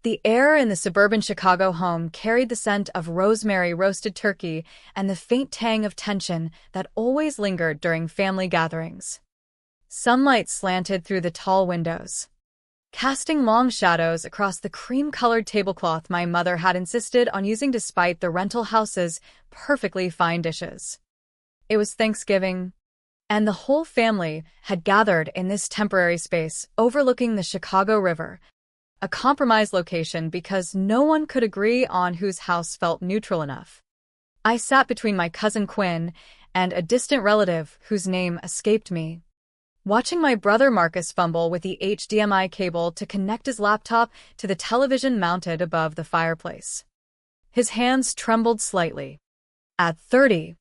The air in the suburban Chicago home carried the scent of rosemary roasted turkey and the faint tang of tension that always lingered during family gatherings. Sunlight slanted through the tall windows, casting long shadows across the cream-colored tablecloth my mother had insisted on using despite the rental house's perfectly fine dishes. It was Thanksgiving, and the whole family had gathered in this temporary space overlooking the Chicago River, a compromise location because no one could agree on whose house felt neutral enough. I sat between my cousin Quinn and a distant relative whose name escaped me, watching my brother Marcus fumble with the HDMI cable to connect his laptop to the television mounted above the fireplace. His hands trembled slightly. At 30,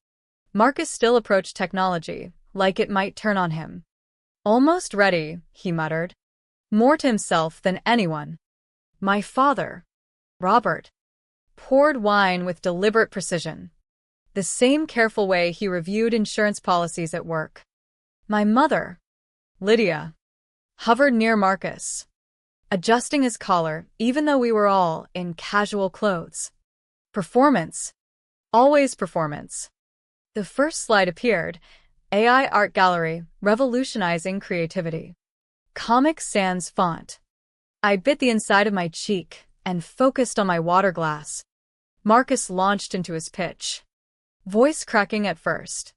Marcus still approached technology like it might turn on him. "Almost ready," he muttered, more to himself than anyone. My father, Robert, poured wine with deliberate precision, the same careful way he reviewed insurance policies at work. My mother, Lydia, hovered near Marcus, adjusting his collar even though we were all in casual clothes. Performance. Always performance. The first slide appeared, AI art gallery, revolutionizing creativity. Comic Sans font. I bit the inside of my cheek and focused on my water glass. Marcus launched into his pitch, voice cracking at first.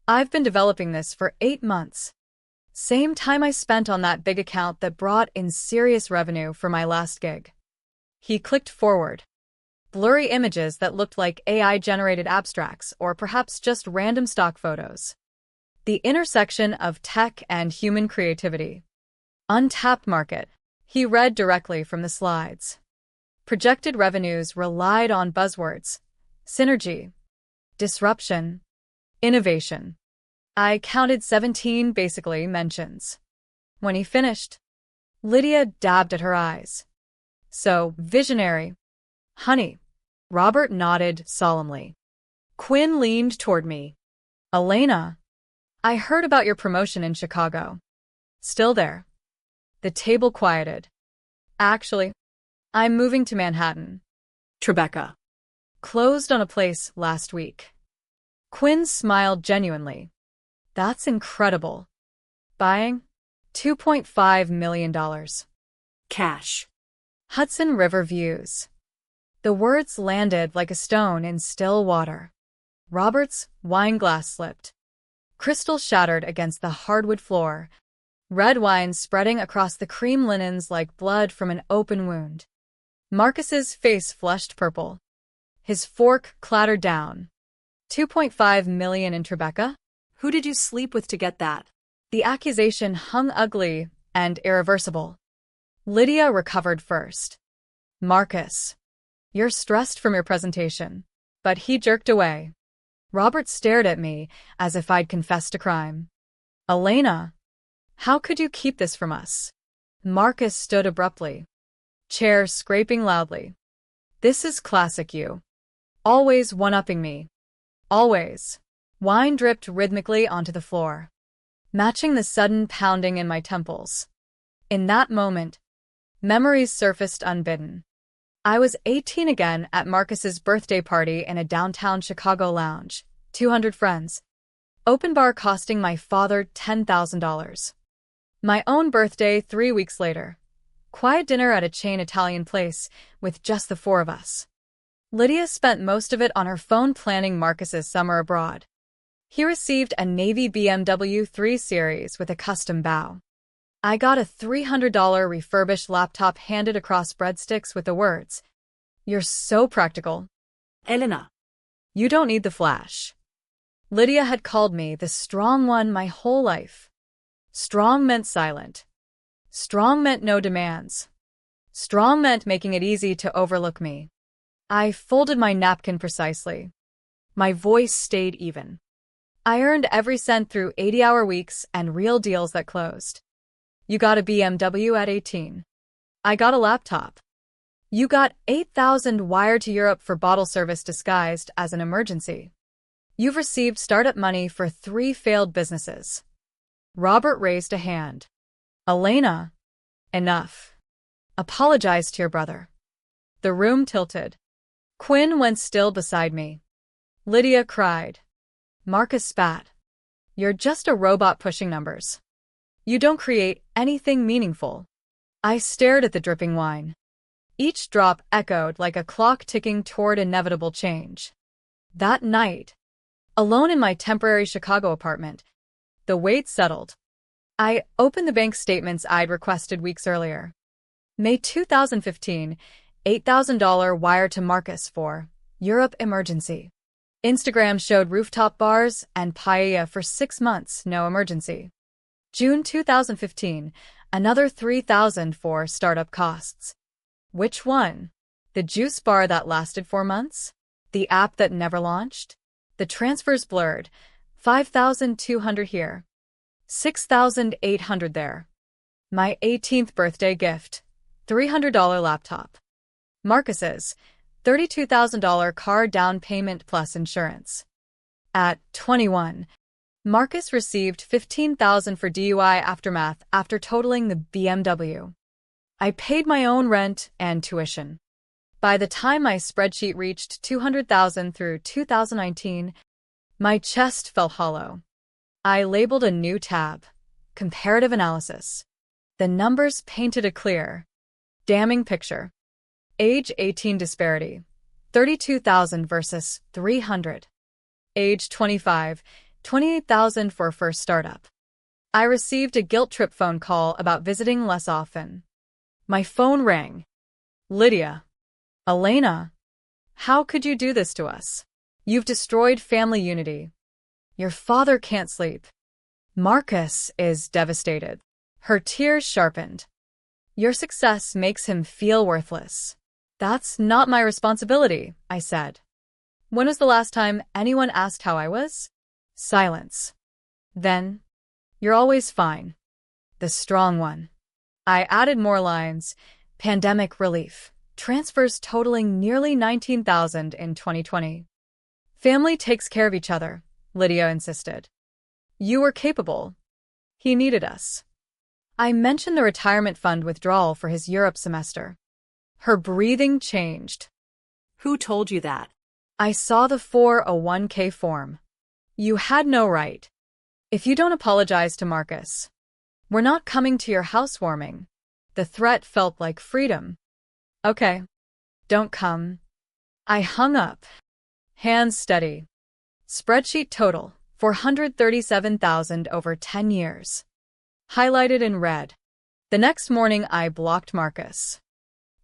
"I've been developing this for 8 months. Same time I spent on that big account that brought in serious revenue for my last gig." He clicked forward. Blurry images that looked like AI-generated abstracts or perhaps just random stock photos. The intersection of tech and human creativity. Untapped market. He read directly from the slides. Projected revenues relied on buzzwords: synergy, disruption, innovation. I counted 17 basically mentions. When he finished, Lydia dabbed at her eyes. "So, visionary, honey." Robert nodded solemnly. Quinn leaned toward me. "Elena, I heard about your promotion in Chicago. Still there?" The table quieted. "Actually, I'm moving to Manhattan." Tribeca. "Closed on a place last week." Quinn smiled genuinely. "That's incredible. Buying? $2.5 million. Cash. Hudson River views." The words landed like a stone in still water. Robert's wine glass slipped. Crystal shattered against the hardwood floor, red wine spreading across the cream linens like blood from an open wound. Marcus's face flushed purple. His fork clattered down. $2.5 million in Tribeca? Who did you sleep with to get that?" The accusation hung ugly and irreversible. Lydia recovered first. "Marcus, you're stressed from your presentation." But he jerked away. Robert stared at me as if I'd confessed a crime. "Elena, how could you keep this from us?" Marcus stood abruptly, chair scraping loudly. "This is classic you. Always one-upping me. Always." Wine dripped rhythmically onto the floor, matching the sudden pounding in my temples. In that moment, memories surfaced unbidden. I was 18 again at Marcus's birthday party in a downtown Chicago lounge, 200 friends. Open bar costing my father $10,000. My own birthday 3 weeks later. Quiet dinner at a chain Italian place with just the 4 of us. Lydia spent most of it on her phone planning Marcus's summer abroad. He received a Navy BMW 3 Series with a custom bow. I got a $300 refurbished laptop handed across breadsticks with the words, "You're so practical, Elena. You don't need the flash." Lydia had called me the strong one my whole life. Strong meant silent. Strong meant no demands. Strong meant making it easy to overlook me. I folded my napkin precisely. My voice stayed even. I earned every cent through 80-hour weeks and real deals that closed. You got a BMW at 18. I got a laptop. You got 8,000 wired to Europe for bottle service disguised as an emergency. You've received startup money for 3 failed businesses. Robert raised a hand. "Elena, enough. Apologize to your brother." The room tilted. Quinn went still beside me. Lydia cried. Marcus spat. You're just a robot pushing numbers. You don't create anything meaningful. I stared at the dripping wine. Each drop echoed like a clock ticking toward inevitable change. That night, alone in my temporary Chicago apartment, the weight settled. I opened the bank statements I'd requested weeks earlier. May 2015, $8,000 wire to Marcus for Europe emergency. Instagram showed rooftop bars and paella for 6 months, no emergency. June 2015, another $3,000 for startup costs. Which one? The juice bar that lasted 4 months? The app that never launched? The transfers blurred. 5,200 here. 6,800 there. My 18th birthday gift. $300 laptop. Marcus's $32,000 car down payment plus insurance. At 21, Marcus received $15,000 for DUI aftermath after totaling the BMW. I paid my own rent and tuition. By the time my spreadsheet reached $200,000 through 2019, my chest felt hollow. I labeled a new tab, Comparative Analysis. The numbers painted a clear, damning picture. Age 18 disparity, 32,000 versus 300. Age 25, 28,000 for first startup. I received a guilt trip phone call about visiting less often. My phone rang. Lydia. Elena. How could you do this to us? You've destroyed family unity. Your father can't sleep. Marcus is devastated. Her tears sharpened. Your success makes him feel worthless. That's not my responsibility, I said. When was the last time anyone asked how I was? Silence. Then, you're always fine. The strong one. I added more lines. Pandemic relief. Transfers totaling nearly 19,000 in 2020. Family takes care of each other, Lydia insisted. You were capable. He needed us. I mentioned the retirement fund withdrawal for his Europe semester. Her breathing changed. Who told you that? I saw the 401k form. You had no right. If you don't apologize to Marcus, we're not coming to your housewarming. The threat felt like freedom. Okay. Don't come. I hung up. Hands steady. Spreadsheet total, 437,000 over 10 years. Highlighted in red. The next morning I blocked Marcus.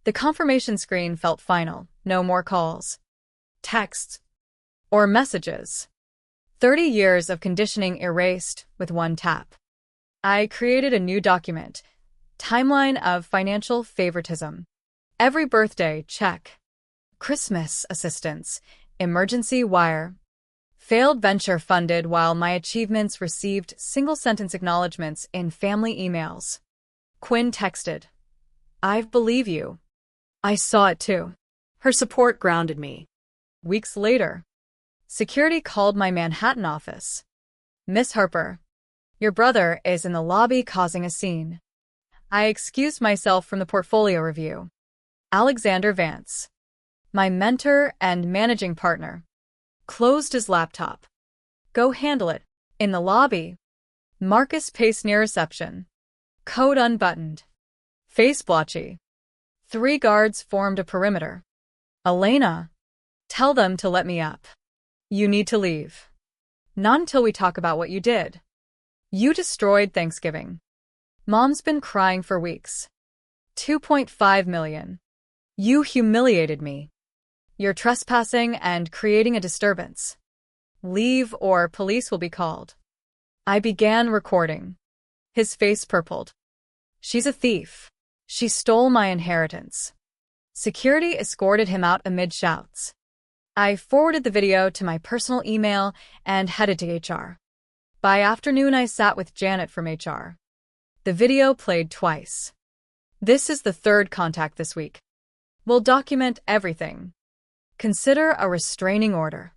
The confirmation screen felt final, no more calls, texts, or messages. 30 years of conditioning erased with one tap. I created a new document, Timeline of Financial Favoritism. Every birthday, check. Christmas assistance, emergency wire. Failed venture funded while my achievements received single-sentence acknowledgments in family emails. Quinn texted, I believe you. I saw it too. Her support grounded me. Weeks later, security called my Manhattan office. Miss Harper, your brother is in the lobby causing a scene. I excused myself from the portfolio review. Alexander Vance, my mentor and managing partner, closed his laptop. Go handle it. In the lobby, Marcus paced near reception. Coat unbuttoned. Face blotchy. 3 guards formed a perimeter. Elena, tell them to let me up. You need to leave. Not until we talk about what you did. You destroyed Thanksgiving. Mom's been crying for weeks. 2.5 million. You humiliated me. You're trespassing and creating a disturbance. Leave or police will be called. I began recording. His face purpled. She's a thief. She stole my inheritance. Security escorted him out amid shouts. I forwarded the video to my personal email and headed to HR. By afternoon, I sat with Janet from HR. The video played twice. This is the 3rd contact this week. We'll document everything. Consider a restraining order.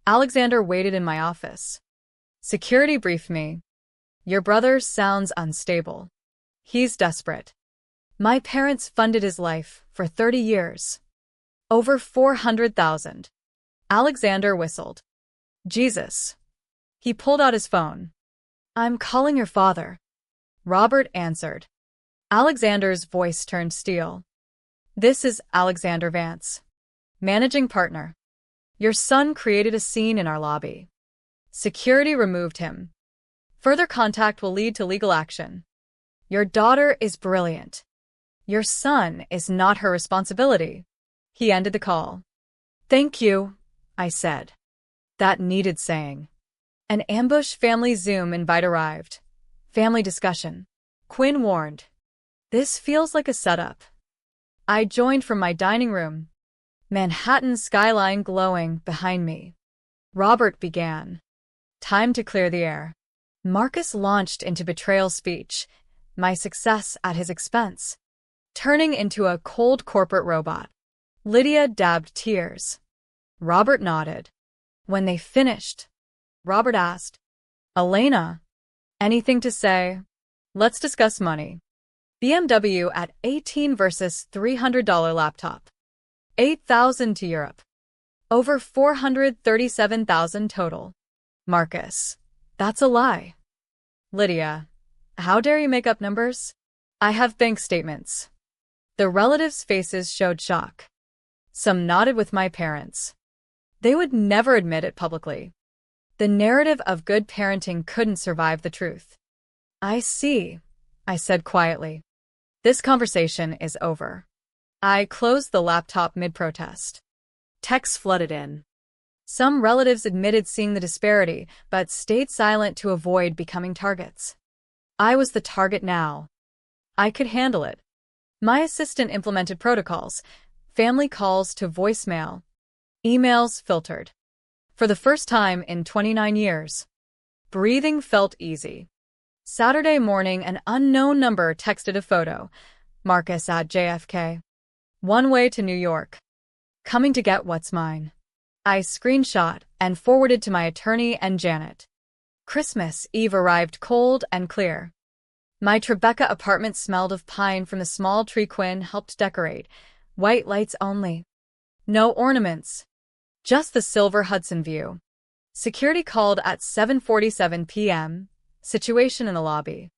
Alexander waited in my office. Security briefed me. Your brother sounds unstable. He's desperate. My parents funded his life for 30 years. Over 400,000. Alexander whistled. Jesus. He pulled out his phone. I'm calling your father. Robert answered. Alexander's voice turned steel. This is Alexander Vance, managing partner. Your son created a scene in our lobby. Security removed him. Further contact will lead to legal action. Your daughter is brilliant. Your son is not her responsibility. He ended the call. Thank you, I said. That needed saying. An ambush family Zoom invite arrived. Family discussion. Quinn warned. This feels like a setup. I joined from my dining room. Manhattan skyline glowing behind me. Robert began. Time to clear the air. Marcus launched into betrayal speech, my success at his expense, turning into a cold corporate robot. Lydia dabbed tears. Robert nodded. When they finished, Robert asked, Elena, anything to say? Let's discuss money. BMW at 18 versus $300 laptop. 8,000 to Europe. Over 437,000 total. Marcus, that's a lie. Lydia, how dare you make up numbers? I have bank statements. The relatives' faces showed shock. Some nodded with my parents. They would never admit it publicly. The narrative of good parenting couldn't survive the truth. I see, I said quietly. This conversation is over. I closed the laptop mid-protest. Texts flooded in. Some relatives admitted seeing the disparity, but stayed silent to avoid becoming targets. I was the target now. I could handle it. My assistant implemented protocols, family calls to voicemail, emails filtered. For the first time in 29 years, breathing felt easy. Saturday morning, an unknown number texted a photo. Marcus at JFK. One way to New York. Coming to get what's mine. I screenshot and forwarded to my attorney and Janet. Christmas Eve arrived cold and clear. My Tribeca apartment smelled of pine from the small tree Quinn helped decorate. White lights only. No ornaments. Just the silver Hudson view. Security called at 7:47 p.m. Situation in the lobby.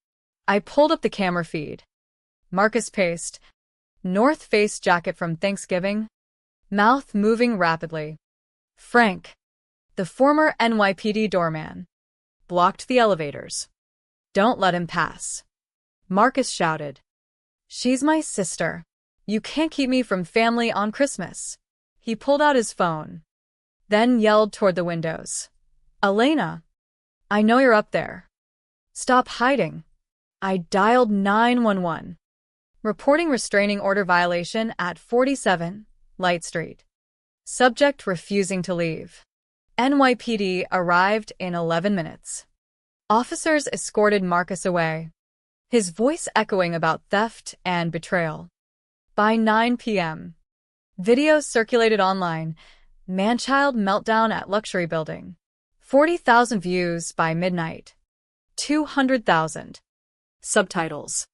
I pulled up the camera feed. Marcus paced. North Face jacket from Thanksgiving. Mouth moving rapidly. Frank, the former NYPD doorman, blocked the elevators. Don't let him pass. Marcus shouted. She's my sister. You can't keep me from family on Christmas. He pulled out his phone. Then yelled toward the windows. Elena, I know you're up there. Stop hiding. I dialed 911. Reporting restraining order violation at 47 Light Street. Subject refusing to leave. NYPD arrived in 11 minutes. Officers escorted Marcus away, his voice echoing about theft and betrayal. By 9 p.m., videos circulated online. Manchild meltdown at luxury building. 40,000 views by midnight. 200,000. Subtitles.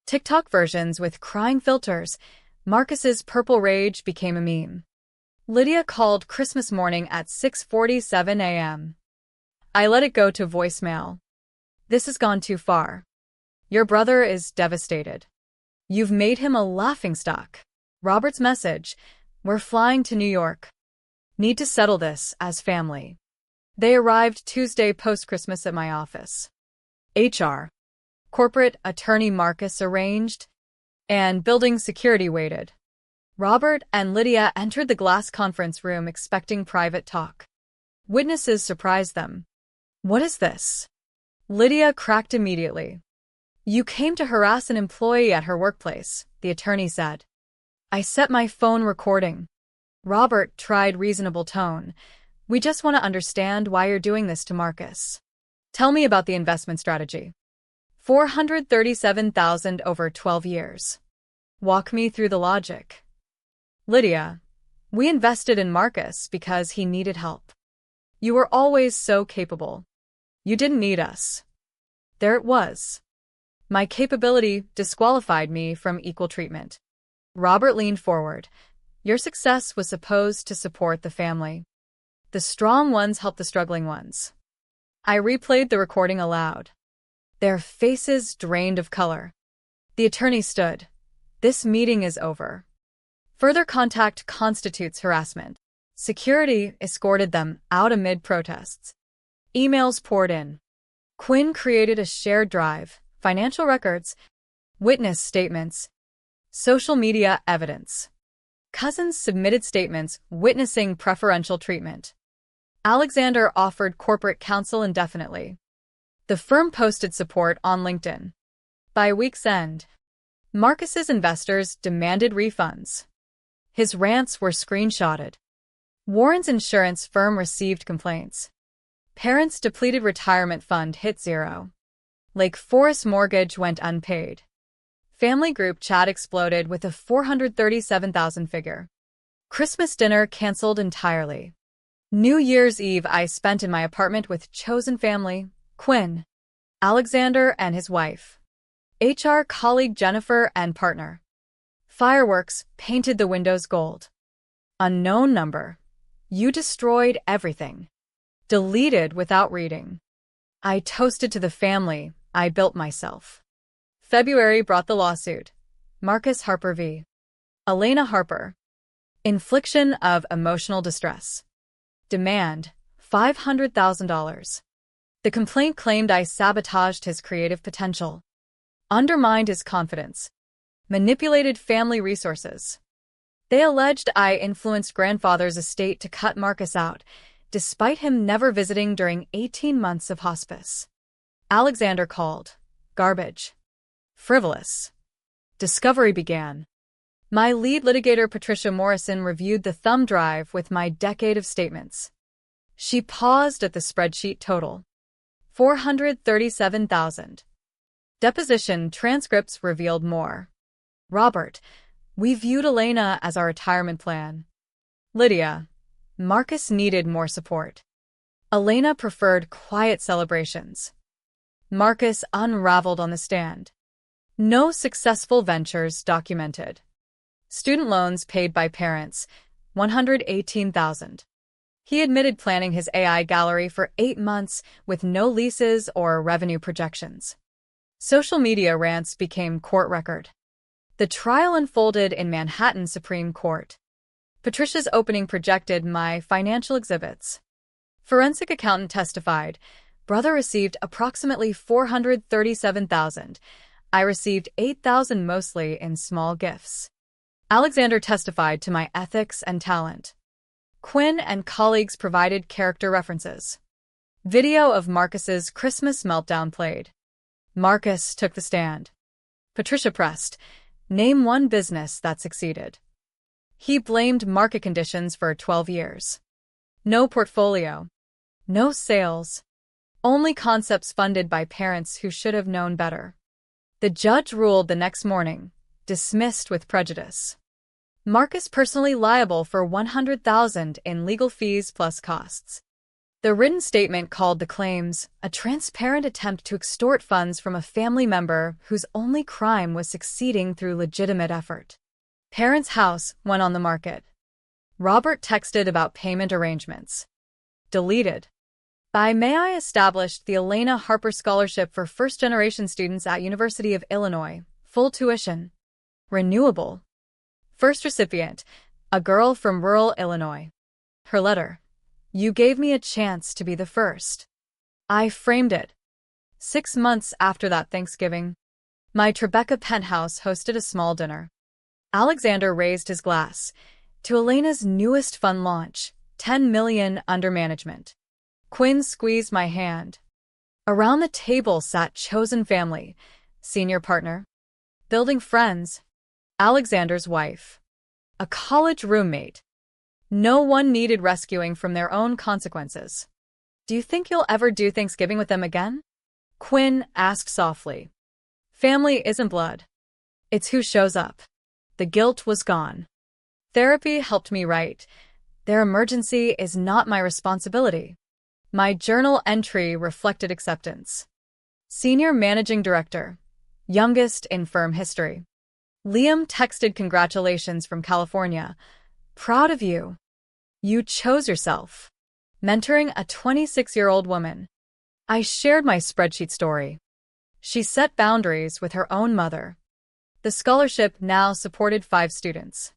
TikTok versions with crying filters. Marcus's purple rage became a meme. Lydia called Christmas morning at 6:47 a.m. I let it go to voicemail. This has gone too far. Your brother is devastated. You've made him a laughingstock. Robert's message. We're flying to New York. Need to settle this as family. They arrived Tuesday post-Christmas at my office. HR. Corporate attorney Marcus arranged, and building security waited. Robert and Lydia entered the glass conference room expecting private talk. Witnesses surprised them. What is this? Lydia cracked immediately. You came to harass an employee at her workplace, the attorney said. I set my phone recording. Robert tried reasonable tone. We just want to understand why you're doing this to Marcus. Tell me about the investment strategy. 437,000 over 12 years. Walk me through the logic. Lydia, we invested in Marcus because he needed help. You were always so capable. You didn't need us. There it was. My capability disqualified me from equal treatment. Robert leaned forward. Your success was supposed to support the family. The strong ones help the struggling ones. I replayed the recording aloud. Their faces drained of color. The attorney stood. This meeting is over. Further contact constitutes harassment. Security escorted them out amid protests. Emails poured in. Quinn created a shared drive, financial records, witness statements, social media evidence. Cousins submitted statements witnessing preferential treatment. Alexander offered corporate counsel indefinitely. The firm posted support on LinkedIn. By week's end, Marcus's investors demanded refunds. His rants were screenshotted. Warren's insurance firm received complaints. Parents' depleted retirement fund hit zero. Lake Forest mortgage went unpaid. Family group chat exploded with a $437,000 figure. Christmas dinner canceled entirely. New Year's Eve I spent in my apartment with chosen family, Quinn, Alexander and his wife, HR colleague Jennifer and partner. Fireworks painted the windows gold. Unknown number. You destroyed everything. Deleted without reading. I toasted to the family I built myself. February brought the lawsuit. Marcus Harper v. Elena Harper. Infliction of emotional distress. Demand, $500,000. The complaint claimed I sabotaged his creative potential, undermined his confidence, manipulated family resources. They alleged I influenced grandfather's estate to cut Marcus out, despite him never visiting during 18 months of hospice. Alexander called. Garbage. Frivolous. Discovery began. My lead litigator Patricia Morrison reviewed the thumb drive with my decade of statements. She paused at the spreadsheet total. $437,000. Deposition transcripts revealed more. Robert, we viewed Elena as our retirement plan. Lydia, Marcus needed more support. Elena preferred quiet celebrations. Marcus unraveled on the stand. No successful ventures documented. Student loans paid by parents, $118,000. He admitted planning his AI gallery for 8 months with no leases or revenue projections. Social media rants became court record. The trial unfolded in Manhattan Supreme Court. Patricia's opening projected my financial exhibits. Forensic accountant testified, brother received approximately $437,000. I received $8,000 mostly in small gifts. Alexander testified to my ethics and talent. Quinn and colleagues provided character references. Video of Marcus's Christmas meltdown played. Marcus took the stand. Patricia pressed, name one business that succeeded. He blamed market conditions for 12 years. No portfolio. No sales. Only concepts funded by parents who should have known better. The judge ruled the next morning, dismissed with prejudice. Marcus personally liable for $100,000 in legal fees plus costs. The written statement called the claims a transparent attempt to extort funds from a family member whose only crime was succeeding through legitimate effort. Parents' house went on the market. Robert texted about payment arrangements. Deleted. By May I established the Elena Harper Scholarship for first-generation students at University of Illinois, full tuition. Renewable. First recipient, a girl from rural Illinois. Her letter. You gave me a chance to be the first. I framed it. 6 months after that Thanksgiving, my Tribeca penthouse hosted a small dinner. Alexander raised his glass to Elena's newest fund launch, $10 million under management. Quinn squeezed my hand. Around the table sat chosen family, senior partner, building friends, Alexander's wife, a college roommate. No one needed rescuing from their own consequences. Do you think you'll ever do Thanksgiving with them again? Quinn asked softly. Family isn't blood. It's who shows up. The guilt was gone. Therapy helped me write. Their emergency is not my responsibility. My journal entry reflected acceptance. Senior Managing Director. Youngest in firm history. Liam texted congratulations from California. Proud of you. You chose yourself. Mentoring a 26-year-old woman. I shared my spreadsheet story. She set boundaries with her own mother. The scholarship now supported 5 students.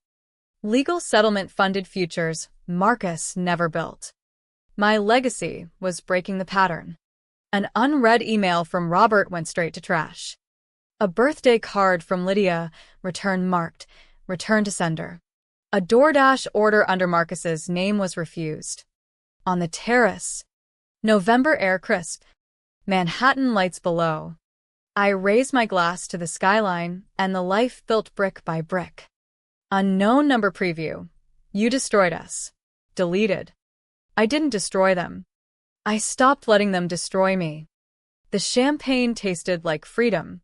Legal settlement funded futures Marcus never built. My legacy was breaking the pattern. An unread email from Robert went straight to trash. A birthday card from Lydia, return marked, return to sender. A DoorDash order under Marcus's name was refused. On the terrace. November air crisp. Manhattan lights below. I raised my glass to the skyline and the life built brick by brick. Unknown number preview. You destroyed us. Deleted. I didn't destroy them. I stopped letting them destroy me. The champagne tasted like freedom.